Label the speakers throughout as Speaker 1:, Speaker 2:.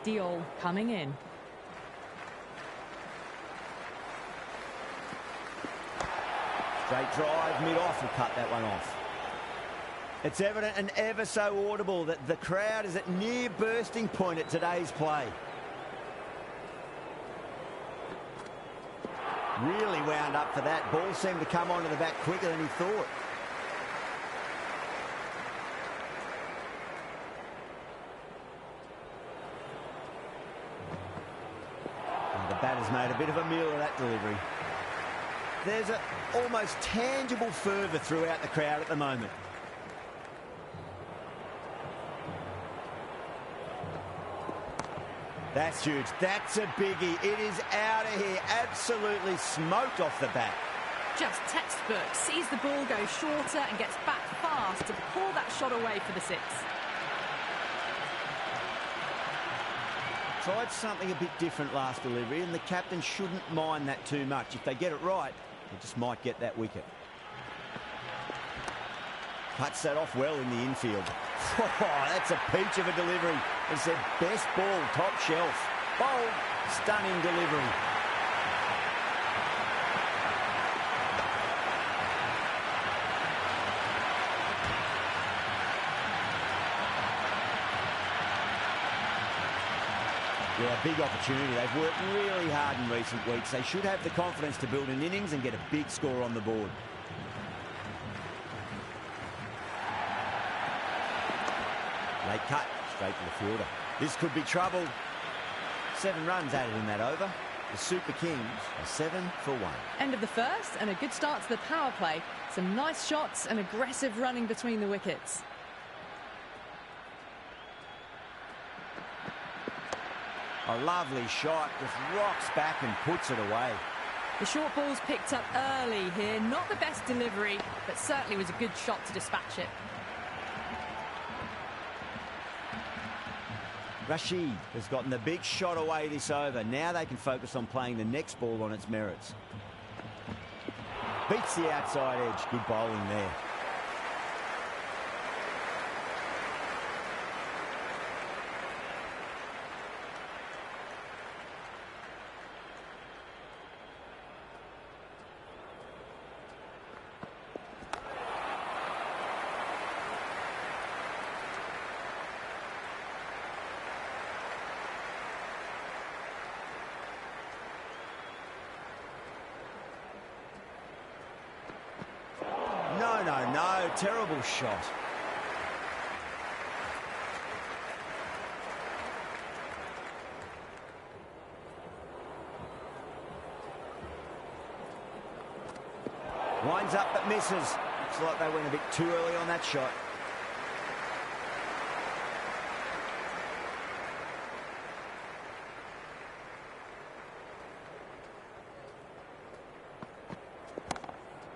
Speaker 1: Diol coming in.
Speaker 2: Straight drive, mid-off, will cut that one off. It's evident and ever so audible that the crowd is at near bursting point at today's play. Really wound up for that. Ball seemed to come onto the back quicker than he thought. And the batter's made a bit of a meal of that delivery. There's an almost tangible fervour throughout the crowd at the moment. That's huge. That's a biggie. It is out of here. Absolutely smoked off the bat.
Speaker 1: Just textbook. Sees the ball go shorter and gets back fast to pull that shot away for the six.
Speaker 2: Tried something a bit different last delivery, and the captain shouldn't mind that too much. If they get it right, they just might get that wicket. Cuts that off well in the infield. Oh, that's a peach of a delivery. It's their best ball, top shelf. Bold, stunning delivery. Yeah, big opportunity. They've worked really hard in recent weeks. They should have the confidence to build an innings and get a big score on the board. Late cut, straight to the fielder. This could be trouble. 7 runs added in that over. The Super Kings are 7 for 1.
Speaker 1: End of the first and a good start to the power play. Some nice shots and aggressive running between the wickets.
Speaker 2: A lovely shot, just rocks back and puts it away.
Speaker 1: The short ball's picked up early here. Not the best delivery, but certainly was a good shot to dispatch it.
Speaker 2: Rashid has gotten the big shot away this over. Now they can focus on playing the next ball on its merits. Beats the outside edge. Good bowling there. No, terrible shot. Winds up but misses. Looks like they went a bit too early on that shot.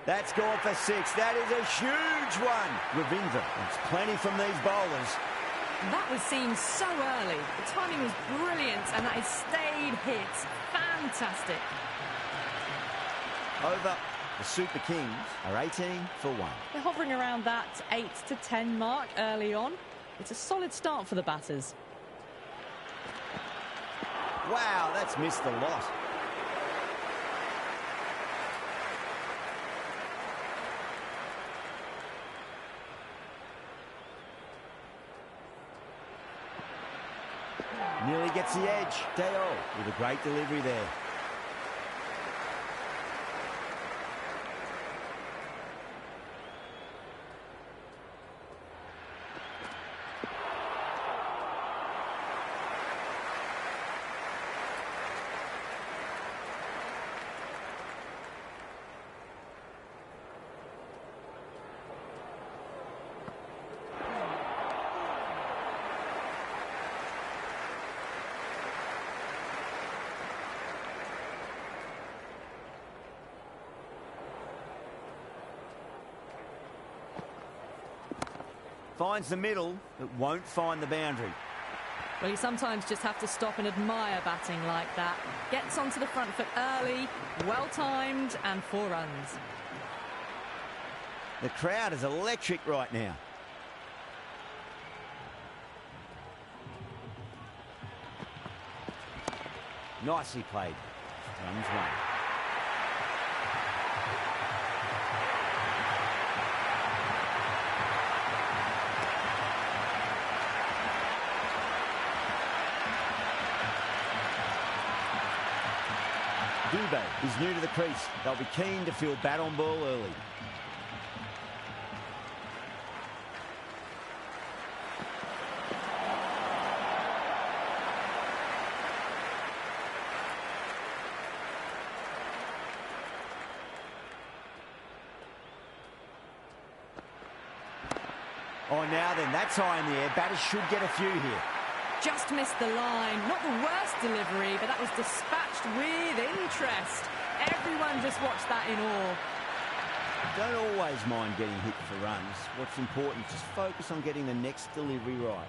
Speaker 2: That's gone for 6. That is a huge one. Ravindra wants plenty from these bowlers.
Speaker 1: That was seen so early. The timing was brilliant and that is stayed hits. Fantastic.
Speaker 2: Over. The Super Kings are 18 for 1.
Speaker 1: They're hovering around that 8 to 10 mark early on. It's a solid start for the batters.
Speaker 2: Wow, that's missed a lot. Nearly gets the edge. Dale with a great delivery there. Finds the middle, but won't find the boundary.
Speaker 1: Well, you sometimes just have to stop and admire batting like that. Gets onto the front foot early, well-timed, and 4 runs.
Speaker 2: The crowd is electric right now. Nicely played. Runs one. Dublado is new to the crease. They'll be keen to field bat on ball early. Oh, now then, that's high in the air. Batters should get a few here.
Speaker 1: Just missed the line. Not the worst delivery, but that was dispatched with interest. Everyone just watched that in awe.
Speaker 2: Don't always mind getting hit for runs. What's important is just focus on getting the next delivery right.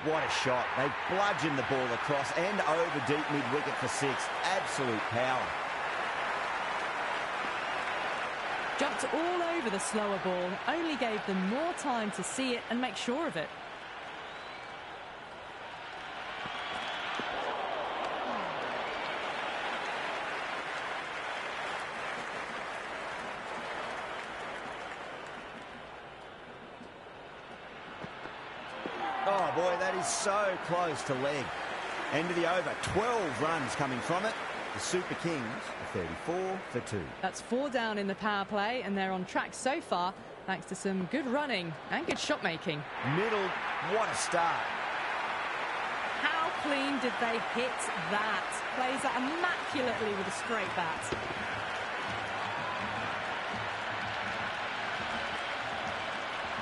Speaker 2: What a shot. They bludgeoned the ball across and over deep mid-wicket for 6. Absolute power.
Speaker 1: Jumped all over the slower ball, only gave them more time to see it and make sure of it.
Speaker 2: Oh, boy, that is so close to leg. End of the over. 12 runs coming from it. The Super Kings are 34 for 2.
Speaker 1: That's 4 down in the power play, and they're on track so far, thanks to some good running and good shot making.
Speaker 2: Middle, what a start.
Speaker 1: How clean did they hit that? Plays that immaculately with a straight bat.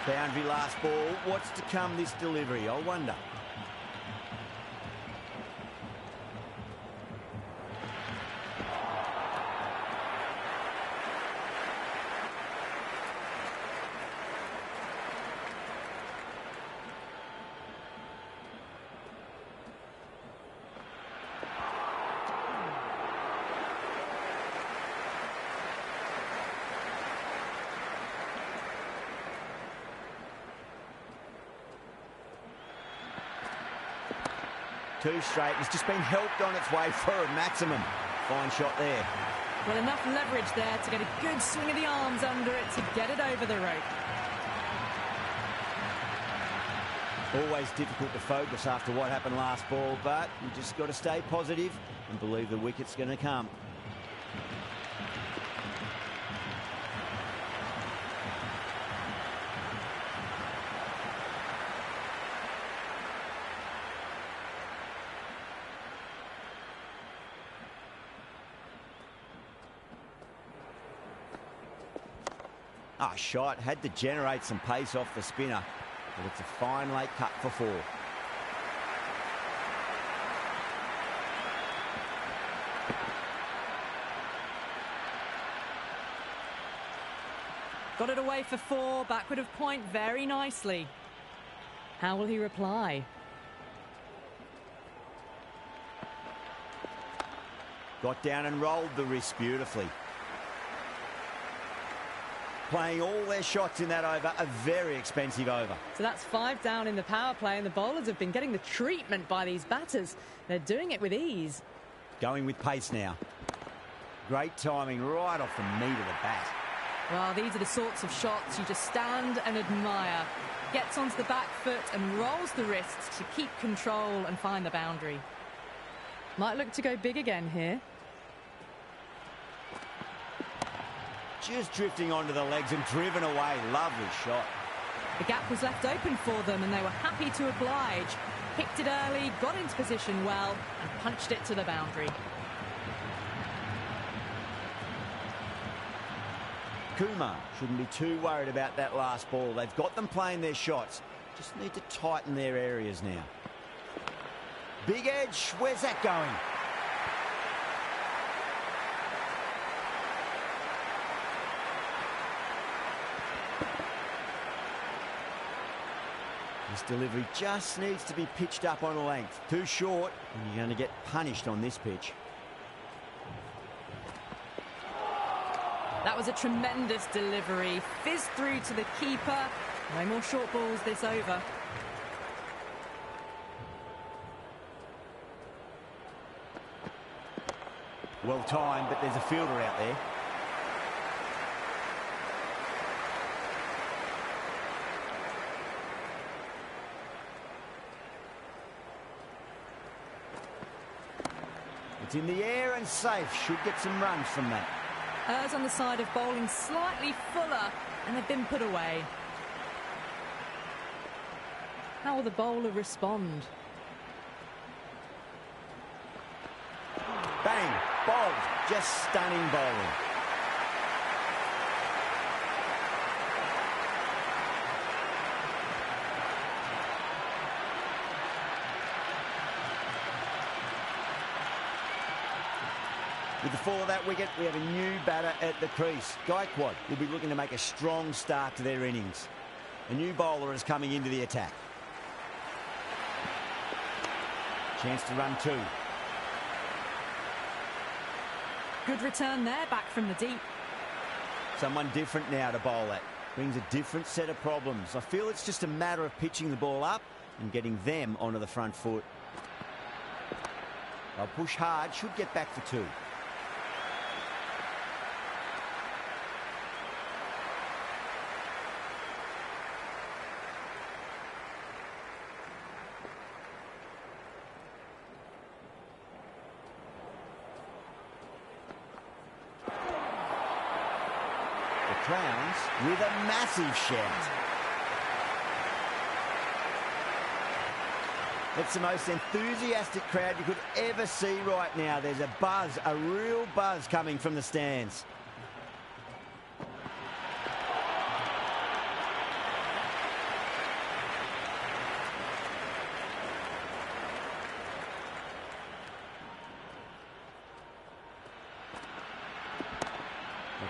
Speaker 2: Boundary last ball. What's to come this delivery? I wonder. Two straight. It's just been helped on its way for a maximum. Fine shot there.
Speaker 1: Well, enough leverage there to get a good swing of the arms under it to get it over the rope.
Speaker 2: Always difficult to focus after what happened last ball, but you just got to stay positive and believe the wicket's going to come. Ah, shot. Had to generate some pace off the spinner. But it's a fine late cut for 4.
Speaker 1: Got it away for 4, backward of point very nicely. How will he reply?
Speaker 2: Got down and rolled the wrist beautifully. Playing all their shots in that over, a very expensive over.
Speaker 1: So that's 5 down in the power play, and the bowlers have been getting the treatment by these batters. They're doing it with ease.
Speaker 2: Going with pace now. Great timing right off the meat of the bat.
Speaker 1: Well, these are the sorts of shots you just stand and admire. Gets onto the back foot and rolls the wrists to keep control and find the boundary. Might look to go big again here.
Speaker 2: Just drifting onto the legs and driven away. Lovely shot.
Speaker 1: The gap was left open for them and they were happy to oblige. Picked it early, got into position well and punched it to the boundary.
Speaker 2: Kumar shouldn't be too worried about that last ball. They've got them playing their shots. Just need to tighten their areas now. Big edge. Where's that going? This delivery just needs to be pitched up on length. Too short, and you're going to get punished on this pitch.
Speaker 1: That was a tremendous delivery. Fizzed through to the keeper. No more short balls this over.
Speaker 2: Well timed, but there's a fielder out there. It's in the air and safe. Should get some runs from that.
Speaker 1: Errs on the side of bowling slightly fuller, and they've been put away. How will the bowler respond?
Speaker 2: Bang! Bowled. Just stunning bowling. With the fall of that wicket, we have a new batter at the crease. Gaikwad will be looking to make a strong start to their innings. A new bowler is coming into the attack. Chance to run two.
Speaker 1: Good return there, back from the deep.
Speaker 2: Someone different now to bowl at. Brings a different set of problems. I feel it's just a matter of pitching the ball up and getting them onto the front foot. They'll push hard, should get back for two. Crowns with a massive shout. It's the most enthusiastic crowd you could ever see right now. There's a buzz, a real buzz coming from the stands.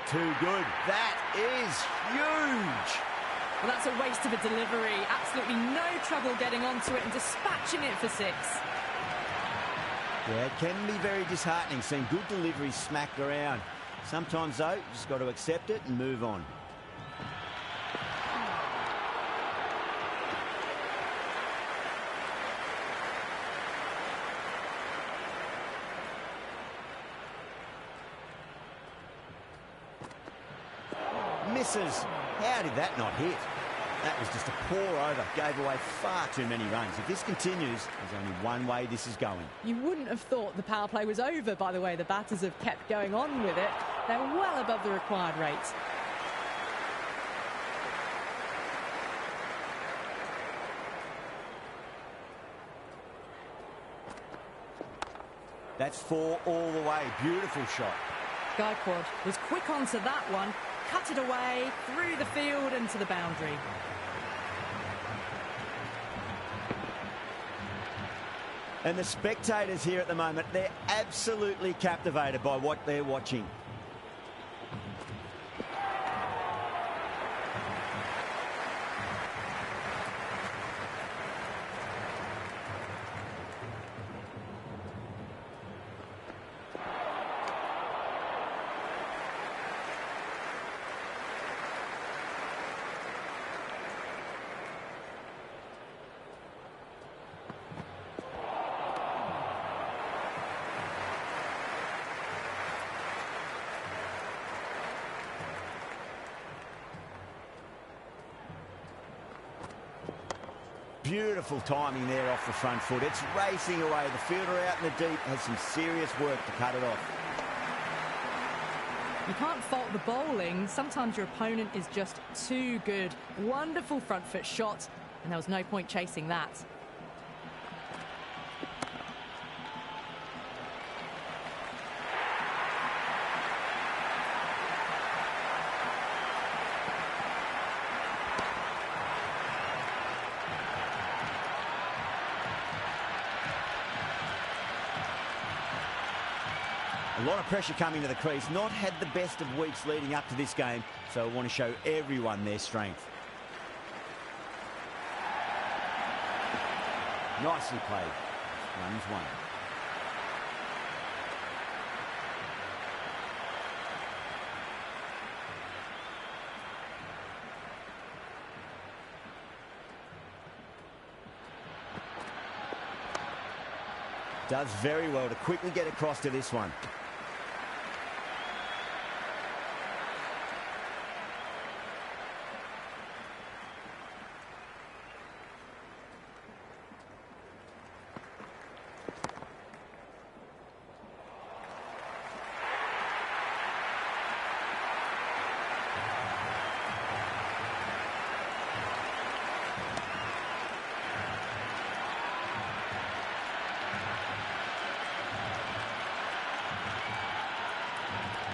Speaker 2: Too good. That is huge.
Speaker 1: Well, that's a waste of a delivery. Absolutely no trouble getting onto it and dispatching it for six.
Speaker 2: Yeah, it can be very disheartening seeing good deliveries smacked around. Sometimes, though, you just got to accept it and move on. Misses. How did that not hit? That was just a pour over. Gave away far too many runs. If this continues, there's only one way this is going.
Speaker 1: You wouldn't have thought the power play was over, by the way. The batters have kept going on with it. They're well above the required rate.
Speaker 2: That's four all the way. Beautiful shot.
Speaker 1: Gaikwad was quick onto that one. Cut it away, through the field and to the boundary.
Speaker 2: And the spectators here at the moment, they're absolutely captivated by what they're watching. Beautiful timing there off the front foot. It's racing away. The fielder out in the deep has some serious work to cut it off.
Speaker 1: You can't fault the bowling. Sometimes your opponent is just too good. Wonderful front foot shot, and there was no point chasing that.
Speaker 2: A lot of pressure coming to the crease. Not had the best of weeks leading up to this game, so I want to show everyone their strength. Nicely played. Runs one. Does very well to quickly get across to this one.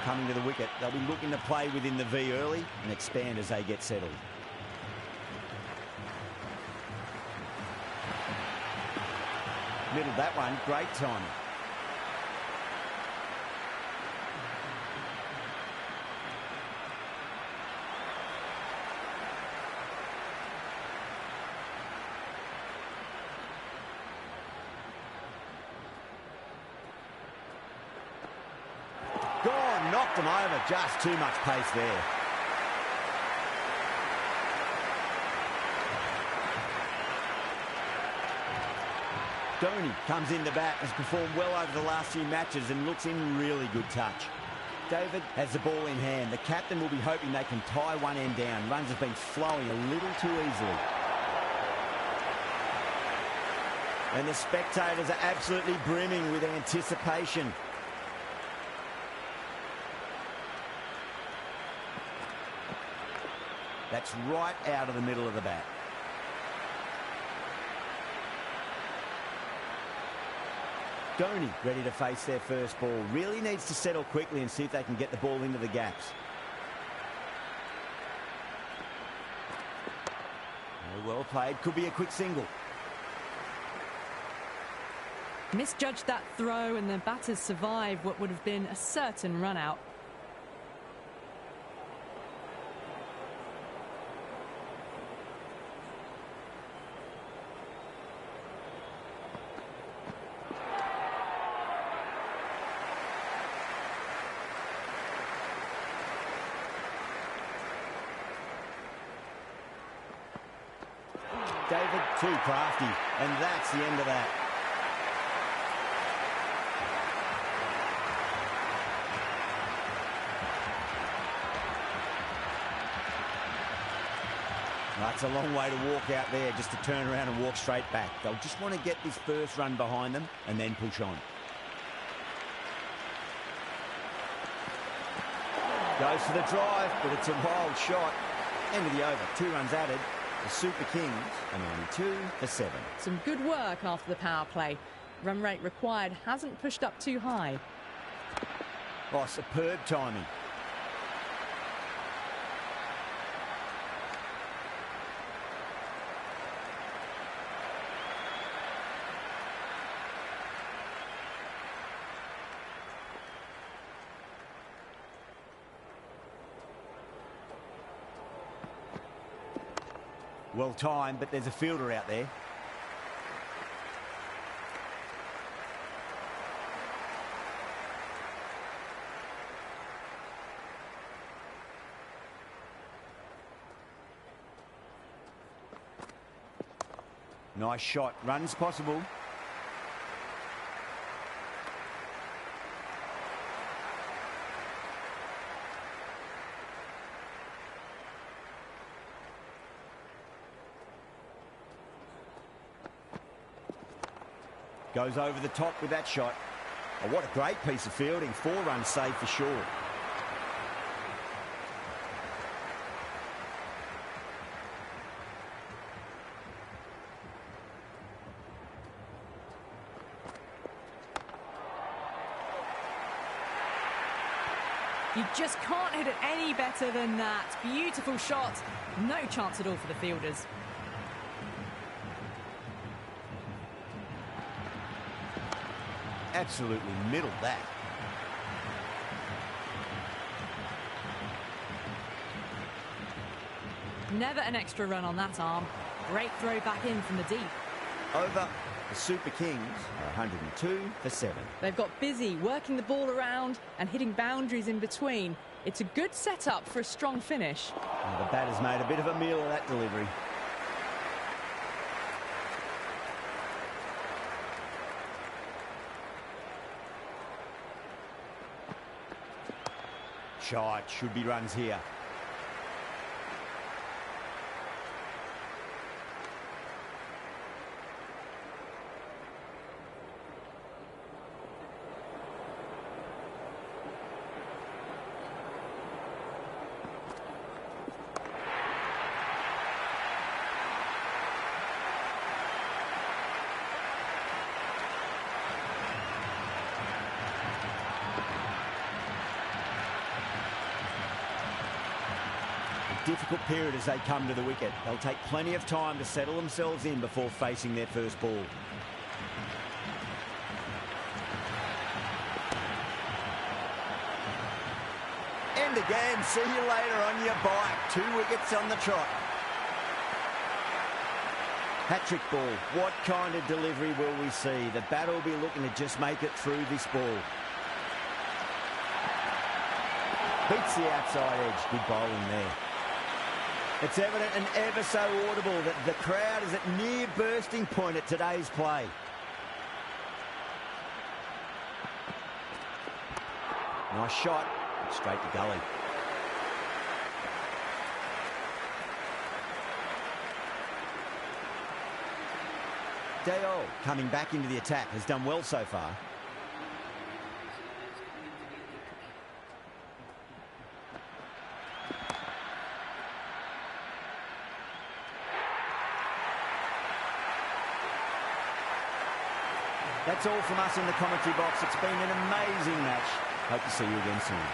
Speaker 2: Coming to the wicket, they'll be looking to play within the V early and expand as they get settled. Middled that one, great timing. Gone, knocked them over, just too much pace there. Dhoni comes in to bat, has performed well over the last few matches and looks in really good touch. David has the ball in hand. The captain will be hoping they can tie one end down. Runs have been flowing a little too easily. And the spectators are absolutely brimming with anticipation. That's right out of the middle of the bat. Dhoni ready to face their first ball. Really needs to settle quickly and see if they can get the ball into the gaps. Well played. Could be a quick single.
Speaker 1: Misjudged that throw and the batters survive what would have been a certain run out.
Speaker 2: David, too crafty, and that's the end of that. That's a long way to walk out there, just to turn around and walk straight back. They'll just want to get this first run behind them and then push on. Goes for the drive, but it's a wild shot. End of the over, 2 runs added. The Super Kings are 92 for 7.
Speaker 1: Some good work after the power play. Run rate required hasn't pushed up too high.
Speaker 2: Oh, superb timing. Well timed, but there's a fielder out there. Nice shot. Runs possible. Goes over the top with that shot. Oh, what a great piece of fielding. 4 runs saved for sure.
Speaker 1: You just can't hit it any better than that. Beautiful shot. No chance at all for the fielders.
Speaker 2: Absolutely middled that.
Speaker 1: Never an extra run on that arm. Great throw back in from the deep.
Speaker 2: Over. The Super Kings are 102 for 7.
Speaker 1: They've got busy working the ball around and hitting boundaries in between. It's a good setup for a strong finish.
Speaker 2: Oh, the batter's made a bit of a meal of that delivery. shot. Should be runs here. Difficult period as they come to the wicket. They'll take plenty of time to settle themselves in before facing their first ball. And again, see you later on your bike. 2 wickets on the trot. Hat-trick ball. What kind of delivery will we see? The batter will be looking to just make it through this ball. Beats the outside edge. Good bowling there. It's evident and ever so audible that the crowd is at near bursting point at today's play. Nice shot, straight to gully. Dale, coming back into the attack, has done well so far. That's all from us in the commentary box. It's been an amazing match. Hope to see you again soon.